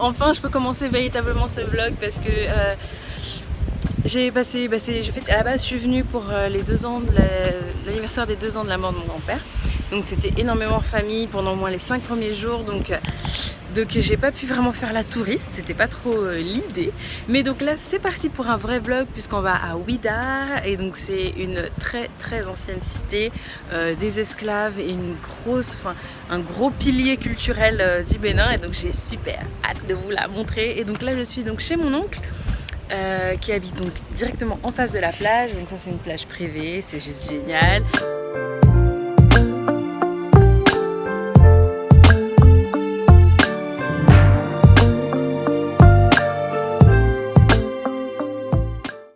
enfin je peux commencer véritablement ce vlog parce que j'ai fait à la base je suis venue pour les 2 ans de l'anniversaire des 2 ans de la mort de mon grand-père. Donc c'était énormément famille pendant au moins les 5 premiers jours, donc j'ai pas pu vraiment faire la touriste, c'était pas trop l'idée. Mais donc là c'est parti pour un vrai vlog puisqu'on va à Ouidah et donc c'est une très ancienne cité des esclaves et un gros pilier culturel du Bénin, et donc j'ai super hâte de vous la montrer. Et donc là je suis donc chez mon oncle qui habite donc directement en face de la plage, donc ça c'est une plage privée, c'est juste génial.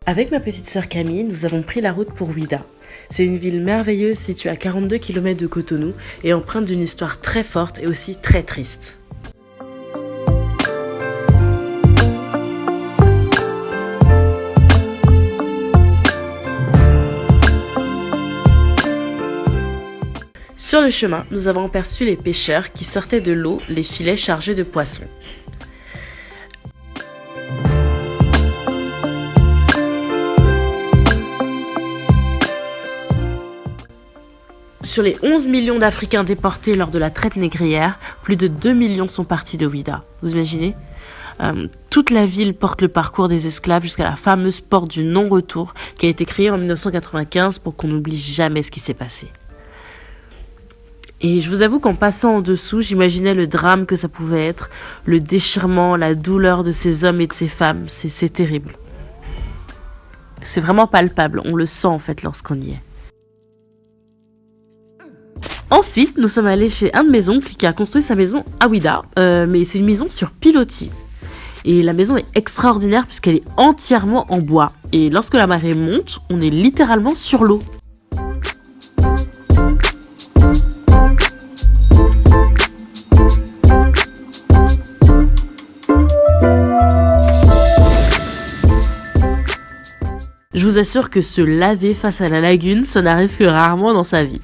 Avec ma petite sœur Camille, nous avons pris la route pour Ouidah. C'est une ville merveilleuse située à 42 km de Cotonou et empreinte d'une histoire très forte et aussi très triste. Sur le chemin, nous avons aperçu les pêcheurs qui sortaient de l'eau les filets chargés de poissons. Sur les 11 millions d'Africains déportés lors de la traite négrière, plus de 2 millions sont partis de Ouidah. Vous imaginez ? Toute la ville porte le parcours des esclaves jusqu'à la fameuse porte du non-retour qui a été créée en 1995 pour qu'on n'oublie jamais ce qui s'est passé. Et je vous avoue qu'en passant en dessous, j'imaginais le drame que ça pouvait être, le déchirement, la douleur de ces hommes et de ces femmes. C'est terrible. C'est vraiment palpable, on le sent en fait lorsqu'on y est. Ensuite, nous sommes allés chez un de mes oncles qui a construit sa maison à Ouidah, mais c'est une maison sur pilotis. Et la maison est extraordinaire puisqu'elle est entièrement en bois. Et lorsque la marée monte, on est littéralement sur l'eau. Je vous assure que se laver face à la lagune, ça n'arrive que rarement dans sa vie.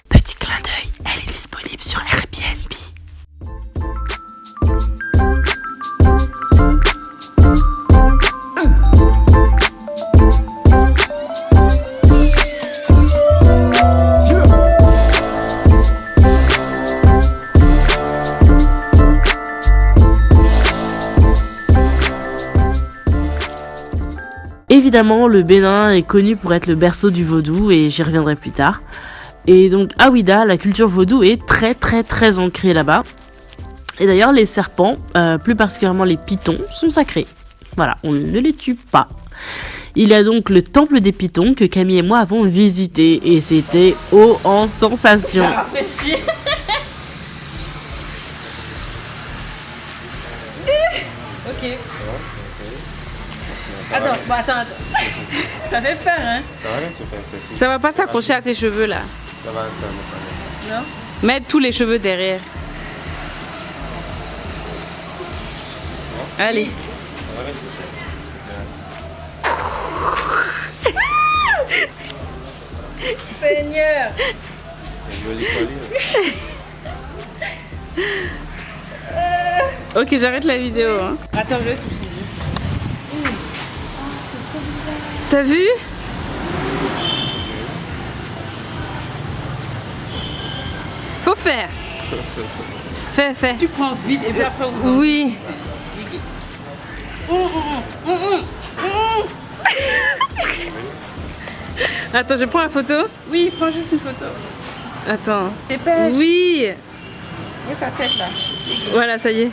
Petit clin d'œil, elle est disponible sur Airbnb. Évidemment, le Bénin est connu pour être le berceau du vaudou et j'y reviendrai plus tard. Et donc à Ouidah, la culture vaudou est très ancrée là-bas. Et d'ailleurs, les serpents, plus particulièrement les pythons, sont sacrés. Voilà, on ne les tue pas. Il y a donc le temple des pythons que Camille et moi avons visité et c'était haut en sensation. Ça rafraîchit. Ok. Attends. Ça fait peur, hein? Ça va, tu fais ça. Ça va pas s'accrocher à tes cheveux là? Ça va. Non? Mets tous les cheveux derrière. Non? Allez. Seigneur! Joli collier. Ok, j'arrête la vidéo. Hein. Attends, je vais toucher. T'as vu? Faut faire. Fais. Tu prends vite et puis après on... Oui. Attends, je prends la photo. Oui, prends juste une photo. Attends. Dépêche. Oui. Et sa tête là. Voilà, ça y est.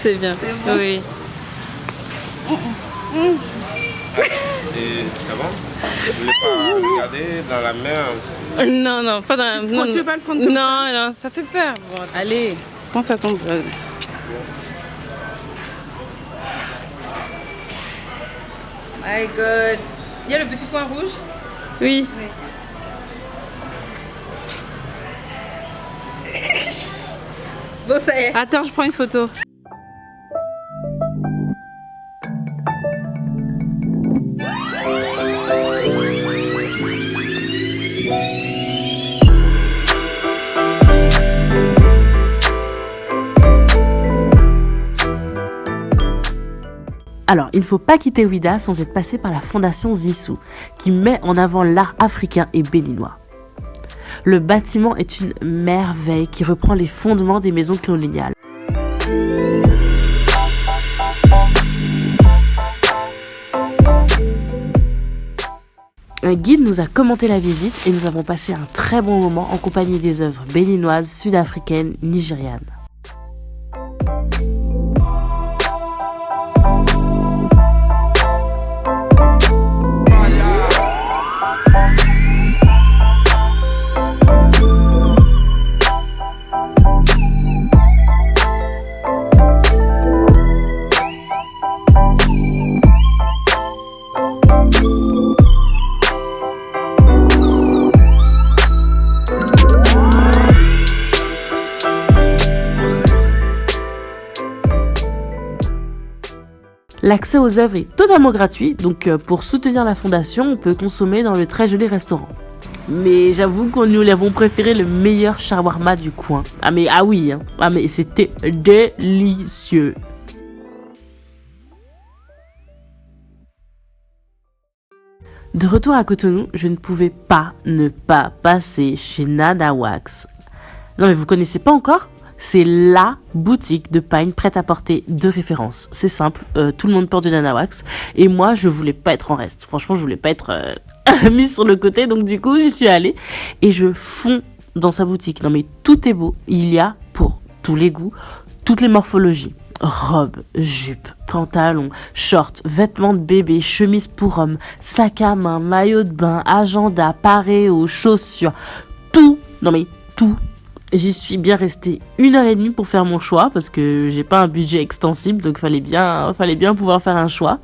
C'est bien. C'est bon. Oui. Et ça va? Vous voulez pas regarder dans la mer? Non, pas dans la mer. Tu veux pas le prendre? Non, ça fait peur. Bon, allez, pense à ton... My God. Il y a le petit point rouge? Oui. Bon, ça y est. Attends, je prends une photo. Alors, il ne faut pas quitter Ouidah sans être passé par la fondation Zissou, qui met en avant l'art africain et béninois. Le bâtiment est une merveille qui reprend les fondements des maisons coloniales. Un guide nous a commenté la visite et nous avons passé un très bon moment en compagnie des œuvres béninoises, sud-africaines, nigérianes. L'accès aux œuvres est totalement gratuit, donc pour soutenir la fondation, on peut consommer dans le très joli restaurant. Mais j'avoue qu'on nous l'avons préféré le meilleur shawarma du coin. Ah mais c'était délicieux. De retour à Cotonou, je ne pouvais pas ne pas passer chez Nana Wax. Non mais vous connaissez pas encore ? C'est la boutique de pagne prêt-à-porter de référence. C'est simple, tout le monde porte du Nana Wax. Et moi, je voulais pas être en reste. Franchement, je voulais pas être mise sur le côté. Donc du coup, j'y suis allée. Et je fonds dans sa boutique. Non mais tout est beau. Il y a pour tous les goûts, toutes les morphologies. Robes, jupes, pantalons, shorts, vêtements de bébé, chemises pour hommes, sac à main, maillot de bain, agenda, paréo, chaussures. Tout, non mais tout. J'y suis bien restée 1h30 pour faire mon choix parce que j'ai pas un budget extensible, donc fallait bien pouvoir faire un choix.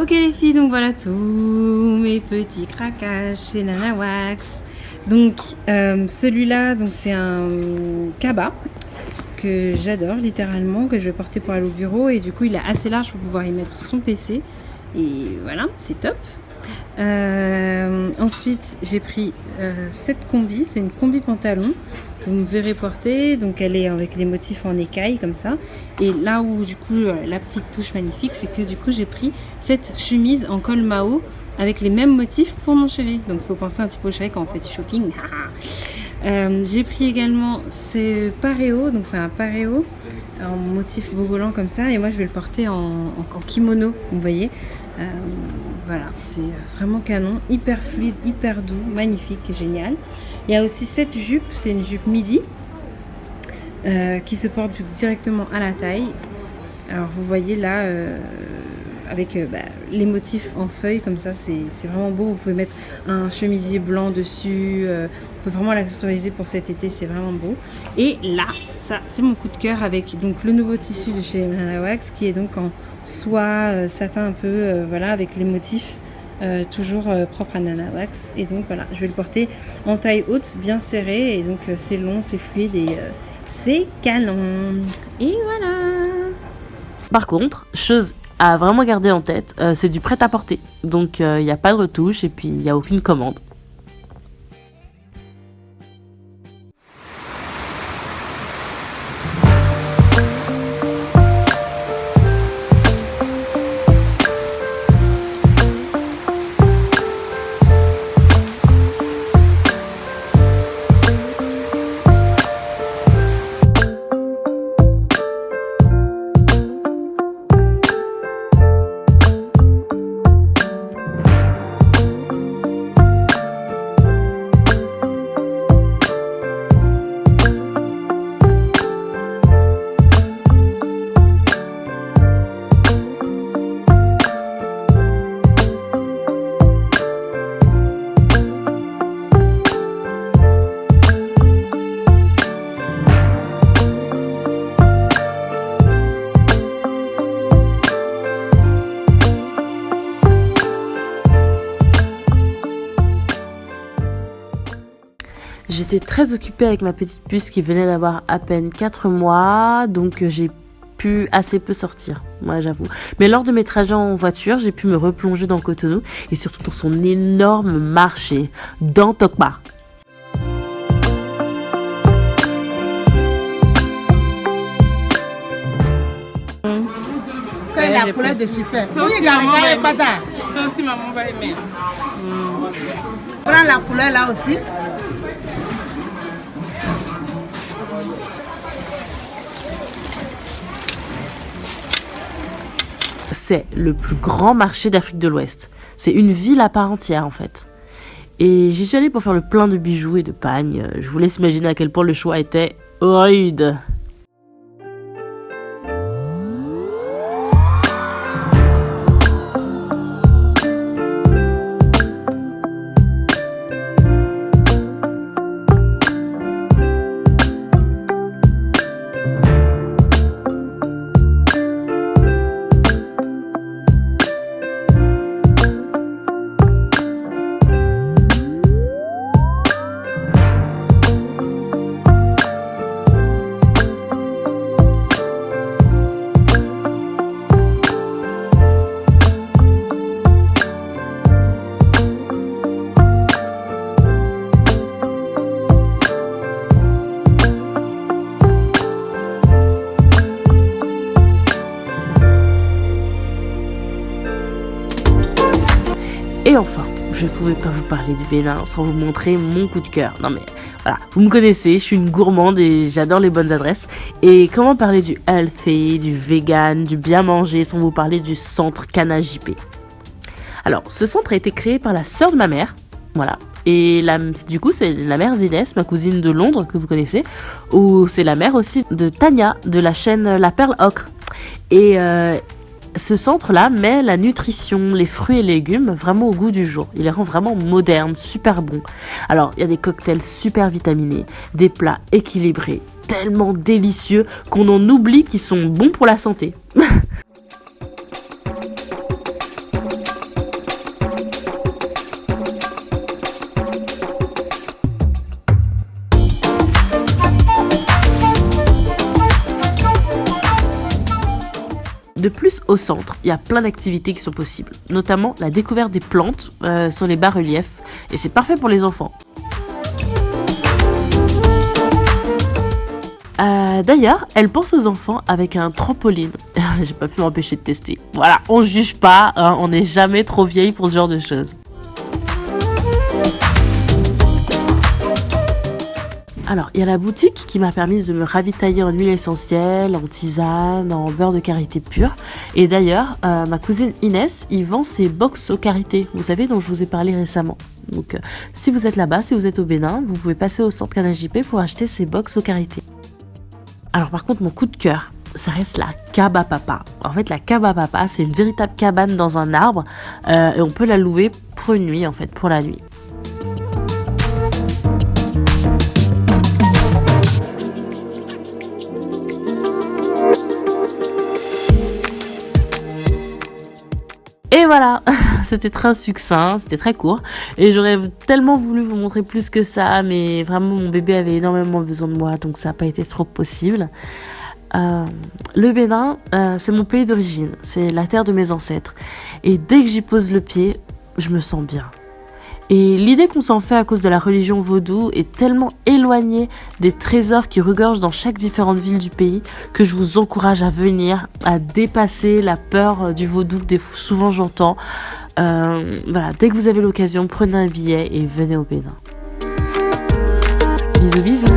Ok les filles, donc voilà tous mes petits craquages chez Nana Wax. Donc celui-là, donc c'est un cabas que j'adore littéralement, que je vais porter pour aller au bureau, et du coup il est assez large pour pouvoir y mettre son PC. Et voilà, c'est top. Ensuite j'ai pris cette combi, c'est une combi pantalon. Vous me verrez porter, donc elle est avec les motifs en écaille comme ça. Et là où du coup la petite touche magnifique, c'est que du coup j'ai pris cette chemise en col Mao avec les mêmes motifs pour mon chéri. Donc il faut penser un petit peu au chéri quand on fait du shopping. J'ai pris également ce paréo, donc c'est un paréo en motif bogolan comme ça, et moi je vais le porter en kimono, vous voyez. Voilà, c'est vraiment canon, hyper fluide, hyper doux, magnifique et génial. Il y a aussi cette jupe, c'est une jupe midi qui se porte directement à la taille. Alors vous voyez là avec les motifs en feuilles comme ça, c'est vraiment beau. Vous pouvez mettre un chemisier blanc dessus, on peut vraiment l'accessoriser pour cet été, c'est vraiment beau. Et là, ça c'est mon coup de cœur avec donc le nouveau tissu de chez Nana Wax qui est donc en soie, satin un peu, voilà, avec les motifs toujours propre à Nana Wax. Et donc voilà, je vais le porter en taille haute, bien serré, et donc c'est long, c'est fluide et c'est canon. Et voilà. Par contre, chose à vraiment garder en tête, c'est du prêt-à-porter. Donc il n'y a pas de retouche et puis il n'y a aucune commande. J'étais très occupée avec ma petite puce qui venait d'avoir à peine 4 mois, donc j'ai pu assez peu sortir, moi j'avoue. Mais lors de mes trajets en voiture, j'ai pu me replonger dans Cotonou et surtout dans son énorme marché, dans Tokma. La couleur de super. Ça aussi, maman va aimer. Prends la couleur là aussi. C'est le plus grand marché d'Afrique de l'Ouest. C'est une ville à part entière en fait. Et j'y suis allée pour faire le plein de bijoux et de pagnes. Je vous laisse imaginer à quel point le choix était rude. Et enfin, je ne pouvais pas vous parler du Bénin sans vous montrer mon coup de cœur. Non mais voilà, vous me connaissez, je suis une gourmande et j'adore les bonnes adresses. Et comment parler du healthy, du vegan, du bien manger sans vous parler du centre Cana JP. Alors, ce centre a été créé par la sœur de ma mère, voilà. Et du coup, c'est la mère d'Inès, ma cousine de Londres, que vous connaissez. Ou c'est la mère aussi de Tania, de la chaîne La Perle Ocre. Et ce centre-là met la nutrition, les fruits et légumes vraiment au goût du jour. Il les rend vraiment modernes, super bons. Alors, il y a des cocktails super vitaminés, des plats équilibrés, tellement délicieux qu'on en oublie qu'ils sont bons pour la santé. De plus, au centre, il y a plein d'activités qui sont possibles, notamment la découverte des plantes sur les bas-reliefs, et c'est parfait pour les enfants. D'ailleurs, elle pense aux enfants avec un trampoline. J'ai pas pu m'empêcher de tester. Voilà, on juge pas, hein, on n'est jamais trop vieille pour ce genre de choses. Alors, il y a la boutique qui m'a permis de me ravitailler en huile essentielle, en tisane, en beurre de karité pur. Et d'ailleurs, ma cousine Inès, y vend ses box au karité, vous savez, dont je vous ai parlé récemment. Donc, si vous êtes là-bas, si vous êtes au Bénin, vous pouvez passer au centre Cana JP pour acheter ces box au karité. Alors par contre, mon coup de cœur, ça reste la Kaba Papa. En fait, la Kaba Papa, c'est une véritable cabane dans un arbre et on peut la louer pour une nuit, en fait, pour la nuit. Et voilà, c'était très succinct, c'était très court. Et j'aurais tellement voulu vous montrer plus que ça, mais vraiment mon bébé avait énormément besoin de moi, donc ça n'a pas été trop possible. Le Bénin, c'est mon pays d'origine, c'est la terre de mes ancêtres. Et dès que j'y pose le pied, je me sens bien. Et l'idée qu'on s'en fait à cause de la religion vaudou est tellement éloignée des trésors qui regorgent dans chaque différente ville du pays que je vous encourage à venir, à dépasser la peur du vaudou que souvent j'entends. Voilà, dès que vous avez l'occasion, prenez un billet et venez au Bénin. Bisous bisous.